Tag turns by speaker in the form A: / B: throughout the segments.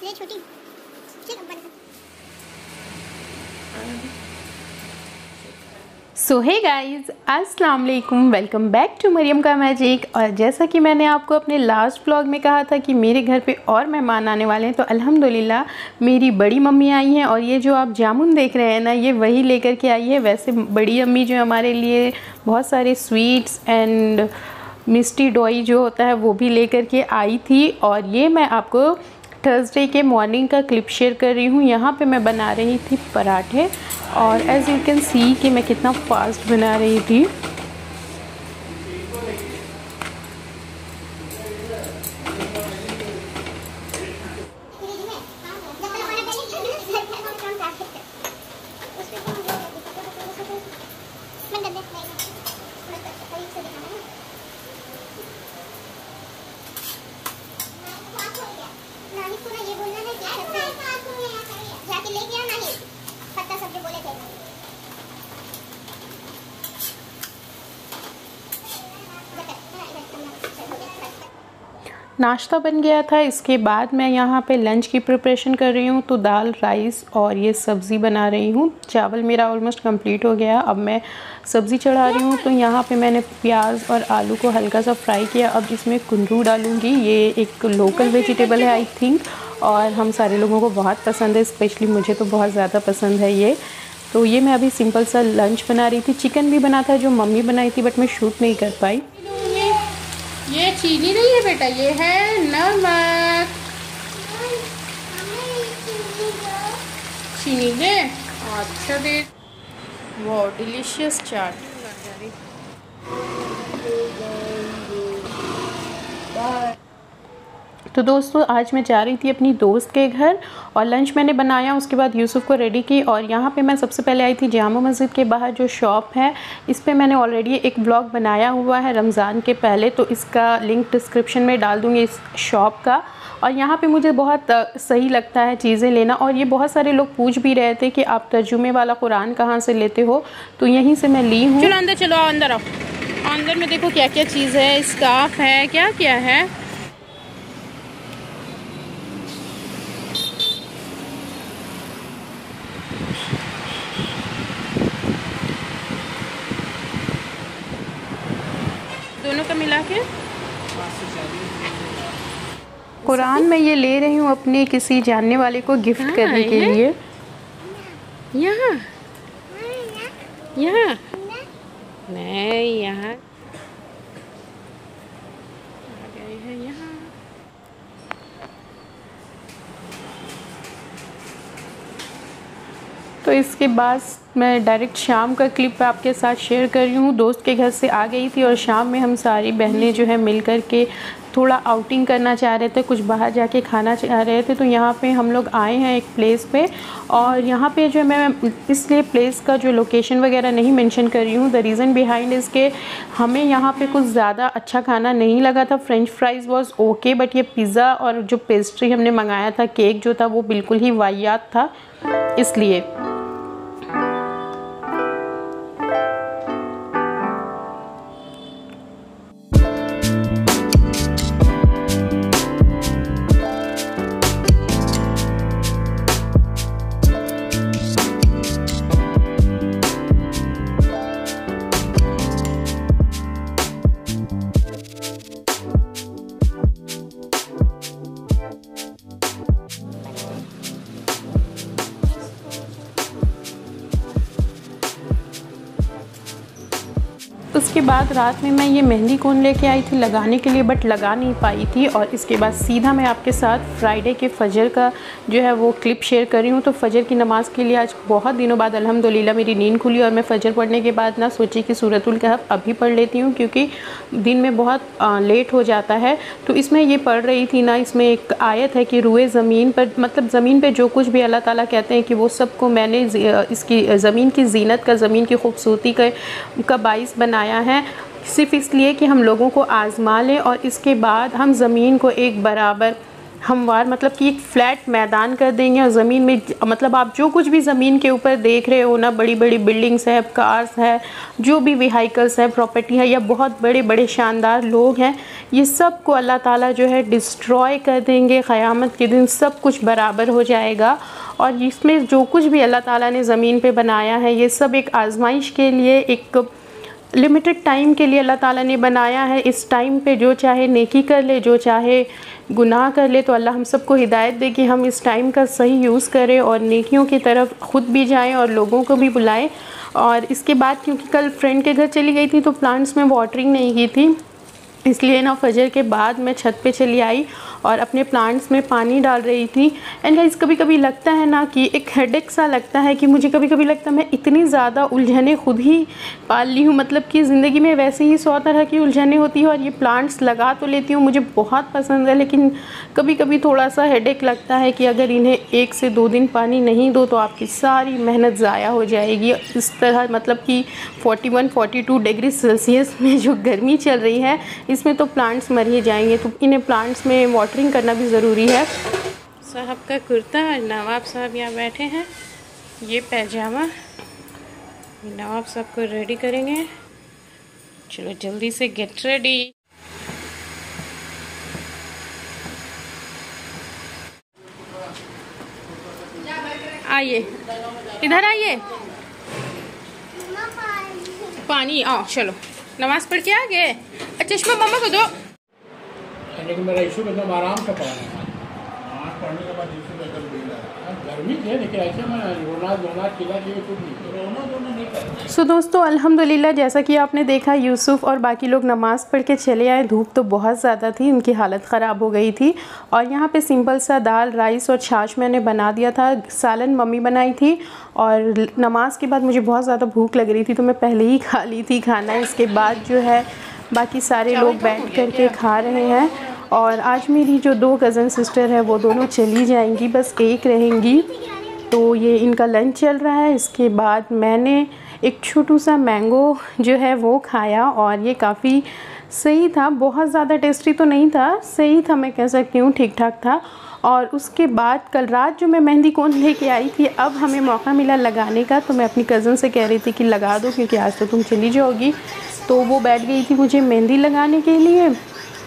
A: इसलिए छोटी सो hey guys, अस्सलाम वालेकुम, वेलकम बैक टू मरियम का मैजिक। और जैसा कि मैंने आपको अपने लास्ट व्लॉग में कहा था कि मेरे घर पे और मेहमान आने वाले हैं, तो अल्हम्दुलिल्लाह मेरी बड़ी मम्मी आई हैं। और ये जो आप जामुन देख रहे हैं ना, ये वही लेकर के आई है। वैसे बड़ी अम्मी जो हमारे लिए बहुत सारे स्वीट्स एंड मिस्टी डोई जो होता है वो भी लेकर के आई थी। और ये मैं आपको थर्सडे के मॉर्निंग का क्लिप शेयर कर रही हूँ। यहाँ पे मैं बना रही थी पराठे, और एज़ यू कैन सी कि मैं कितना फास्ट बना रही थी। नाश्ता बन गया था। इसके बाद मैं यहाँ पे लंच की प्रिपरेशन कर रही हूँ। तो दाल, राइस और ये सब्ज़ी बना रही हूँ। चावल मेरा ऑलमोस्ट कंप्लीट हो गया। अब मैं सब्ज़ी चढ़ा रही हूँ। तो यहाँ पे मैंने प्याज और आलू को हल्का सा फ्राई किया। अब इसमें कुंदरू डालूँगी। ये एक लोकल वेजिटेबल है आई थिंक, और हम सारे लोगों को बहुत पसंद है, स्पेशली मुझे तो बहुत ज़्यादा पसंद है ये। तो ये मैं अभी सिंपल सा लंच बना रही थी। चिकन भी बना था जो मम्मी बनाई थी, बट मैं शूट नहीं कर पाई।
B: ये चीनी नहीं है बेटा, ये है नमक। चीनी दे, अच्छा दे। वो डिलीशियस चाट।
A: तो दोस्तों आज मैं जा रही थी अपनी दोस्त के घर, और लंच मैंने बनाया। उसके बाद यूसुफ को रेडी की। और यहाँ पे मैं सबसे पहले आई थी जामा मस्जिद के बाहर जो शॉप है। इस पे मैंने ऑलरेडी एक ब्लॉग बनाया हुआ है रमज़ान के पहले, तो इसका लिंक डिस्क्रिप्शन में डाल दूँगी इस शॉप का। और यहाँ पे मुझे बहुत सही लगता है चीज़ें लेना। और ये बहुत सारे लोग पूछ भी रहे थे कि आप तर्जुमे वाला कुरान कहाँ से लेते हो, तो यहीं से मैं ली हूँ।
B: चलो अंदर, चलो अंदर आओ। अंदर में देखो क्या क्या चीज़ है, स्कार्फ है, क्या क्या है। दोनों का मिला के
A: कुरान मैं ये ले रही हूँ अपने किसी जानने वाले को गिफ्ट करने के लिए।
B: यहाँ यहाँ नहीं, यहाँ आ गए हैं यहाँ।
A: तो इसके बाद मैं डायरेक्ट शाम का क्लिप आपके साथ शेयर कर रही हूँ। दोस्त के घर से आ गई थी, और शाम में हम सारी बहनें जो है मिल कर के थोड़ा आउटिंग करना चाह रहे थे, कुछ बाहर जाके खाना चाह रहे थे। तो यहाँ पे हम लोग आए हैं एक प्लेस पे, और यहाँ पे जो है मैं इसलिए प्लेस का जो लोकेशन वगैरह नहीं मेंशन कर रही हूँ। द रीज़न बिहाइंड इज़ के हमें यहाँ पे कुछ ज़्यादा अच्छा खाना नहीं लगा था। French fries was okay, but ये पिज़्ज़ा और जो पेस्ट्री हमने मंगाया था, केक जो था, वो बिल्कुल ही वाहियात था, इसलिए। उसके बाद रात में मैं ये मेहंदी कोन लेके आई थी लगाने के लिए, बट लगा नहीं पाई थी। और इसके बाद सीधा मैं आपके साथ फ्राइडे के फजर का जो है वो क्लिप शेयर कर रही हूँ। तो फजर की नमाज़ के लिए आज बहुत दिनों बाद अल्हम्दुलिल्लाह मेरी नींद खुली, और मैं फजर पढ़ने के बाद ना सोची कि सूरतुल कहफ अभी पढ़ लेती हूँ, क्योंकि दिन में बहुत लेट हो जाता है। तो इसमें ये पढ़ रही थी ना, इसमें एक आयत है कि रुए ज़मीन पर, मतलब ज़मीन पर जो कुछ भी अल्लाह ताला कहते हैं कि वो सब को मैंने इसकी ज़मीन की जीनत का, ज़मीन की खूबसूरती का बाइस बनाया है, सिर्फ़ इसलिए कि हम लोगों को आज़मा लें, और इसके बाद हम ज़मीन को एक बराबर हमवार मतलब कि एक फ्लैट मैदान कर देंगे और ज़मीन में मतलब आप जो कुछ भी ज़मीन के ऊपर देख रहे हो ना, बड़ी बड़ी बिल्डिंग्स है, कार्स है, जो भी व्हीकल्स है, प्रॉपर्टी है, या बहुत बड़े बड़े शानदार लोग हैं, ये सब को अल्लाह ताला जो है डिस्ट्रॉय कर देंगे। क़यामत के दिन सब कुछ बराबर हो जाएगा। और इसमें जो कुछ भी अल्लाह ताला ने ज़मीन पे बनाया है, ये सब एक आजमाइश के लिए, एक लिमिटेड टाइम के लिए अल्लाह ताला ने बनाया है। इस टाइम पे जो चाहे नेकी कर ले, जो चाहे गुनाह कर ले। तो अल्लाह हम सबको हिदायत दे कि हम इस टाइम का सही यूज़ करें और नेकियों की तरफ ख़ुद भी जाएं और लोगों को भी बुलाएं। और इसके बाद क्योंकि कल फ्रेंड के घर चली गई थी तो प्लांट्स में वाटरिंग नहीं की थी, इसलिए ना फजर के बाद मैं छत पे चली आई और अपने प्लांट्स में पानी डाल रही थी। एंड गाइस कभी कभी लगता है ना कि एक हेडेक सा लगता है कि मुझे कभी कभी लगता है मैं इतनी ज़्यादा उलझने खुद ही पाल ली हूँ। मतलब कि ज़िंदगी में वैसे ही 100 तरह की उलझने होती है और ये प्लांट्स लगा तो लेती हूँ, मुझे बहुत पसंद है, लेकिन कभी कभी थोड़ा सा हेडेक लगता है कि अगर इन्हें 1 से 2 दिन पानी नहीं दो तो आपकी सारी मेहनत ज़ाया हो जाएगी। इस तरह मतलब कि 41-42 डिग्री सेल्सियस में जो गर्मी चल रही है, इसमें तो प्लांट्स मर ही जाएंगे। तो इन्हें प्लांट्स में वाटरिंग करना भी ज़रूरी है।
B: साहब का कुर्ता और नवाब साहब यहाँ बैठे हैं, ये पैजामा नवाब साहब को रेडी करेंगे। चलो जल्दी से गेट रेडी। आइए इधर आइए, पानी आओ, चलो नमाज पढ़ के आ गए। चश्मा मम्मा को दो।
C: लेकिन मेरा इशू एकदम आराम से पढ़ा है, नमाज पढ़ने के बाद इशू एकदम बिगड़ा है। गर्मी है लेकिन ऐसे में रोना धोना खिला के कुछ नहीं, रोना धोना नहीं करना।
A: सो दोस्तों अल्हम्दुलिल्लाह जैसा कि आपने देखा यूसुफ और बाकी लोग नमाज़ पढ़ के चले आए। धूप तो बहुत ज़्यादा थी, उनकी हालत ख़राब हो गई थी। और यहाँ पे सिंपल सा दाल, राइस और छाछ मैंने बना दिया था। सालन मम्मी बनाई थी और नमाज के बाद मुझे बहुत ज़्यादा भूख लग रही थी तो मैं पहले ही खा ली थी खाना। इसके बाद जो है बाकी सारे लोग बैठ कर के खा रहे हैं। और आज मेरी जो 2 कज़न सिस्टर है वो दोनों चली जाएंगी, बस एक रहेंगी। तो ये इनका लंच चल रहा है। इसके बाद मैंने एक छोटू सा मैंगो जो है वो खाया और ये काफ़ी सही था, बहुत ज़्यादा टेस्टी तो नहीं था, सही था मैं कह सकती हूँ, ठीक ठाक था। और उसके बाद कल रात जो मैं मेहंदी कोन लेके आई थी, अब हमें मौका मिला लगाने का, तो मैं अपनी कज़न से कह रही थी कि लगा दो क्योंकि आज तो तुम चली जाओगी। तो वो बैठ गई थी मुझे मेहंदी लगाने के लिए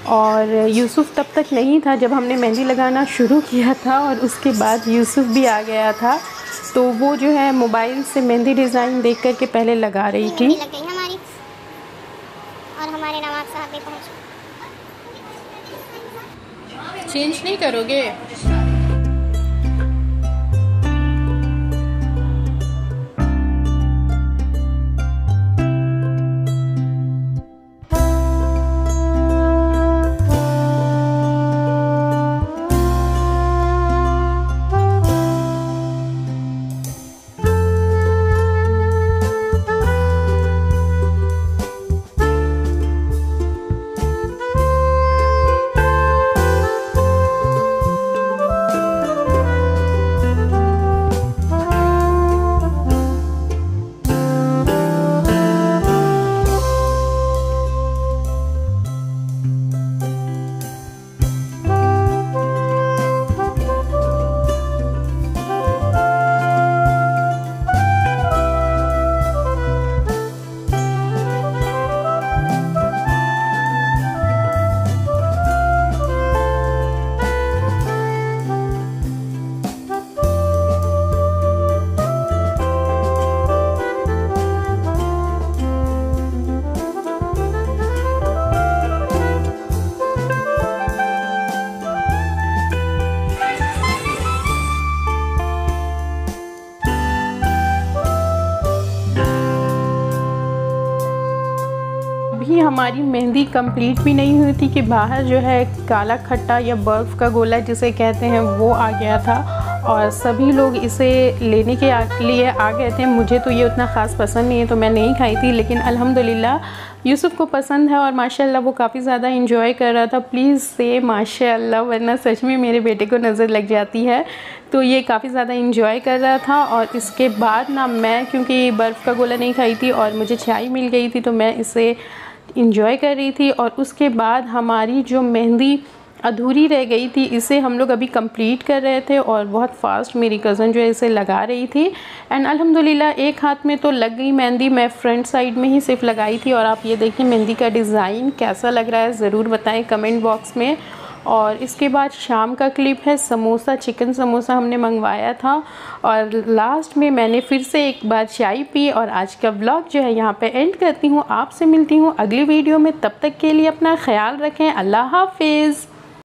A: और यूसुफ तब तक नहीं था जब हमने मेहंदी लगाना शुरू किया था। और उसके बाद यूसुफ भी आ गया था, तो वो जो है मोबाइल से मेहंदी डिज़ाइन देख कर के पहले लगा रही थी।
D: लग गई हमारी और हमारे नवाब साहब भी पहुंच।
B: चेंज नहीं करोगे?
A: अभी हमारी मेहंदी कंप्लीट भी नहीं हुई थी कि बाहर जो है काला खट्टा या बर्फ़ का गोला जिसे कहते हैं वो आ गया था और सभी लोग इसे लेने के लिए आ गए थे। मुझे तो ये उतना ख़ास पसंद नहीं है तो मैं नहीं खाई थी, लेकिन अल्हम्दुलिल्लाह यूसुफ को पसंद है और माशाल्लाह वो काफ़ी ज़्यादा इंजॉय कर रहा था। प्लीज़ से माशाल्लाह, वरना सच में मेरे बेटे को नज़र लग जाती है। तो ये काफ़ी ज़्यादा इंजॉय कर रहा था। और इसके बाद ना मैं क्योंकि बर्फ़ का गोला नहीं खाई थी और मुझे चाय मिल गई थी तो मैं इसे इंजॉय कर रही थी। और उसके बाद हमारी जो मेहंदी अधूरी रह गई थी, इसे हम लोग अभी कंप्लीट कर रहे थे और बहुत फास्ट मेरी कज़न जो है इसे लगा रही थी। एंड अल्हम्दुलिल्लाह एक हाथ में तो लग गई मेहंदी, मैं फ्रंट साइड में ही सिर्फ लगाई थी। और आप ये देखिए मेहंदी का डिज़ाइन कैसा लग रहा है ज़रूर बताएं कमेंट बॉक्स में। और इसके बाद शाम का क्लिप है, समोसा, चिकन समोसा हमने मंगवाया था। और लास्ट में मैंने फिर से एक बार चाय पी। और आज का व्लॉग जो है यहाँ पे एंड करती हूँ। आपसे मिलती हूँ अगली वीडियो में, तब तक के लिए अपना ख्याल रखें। अल्लाह हाफिज़।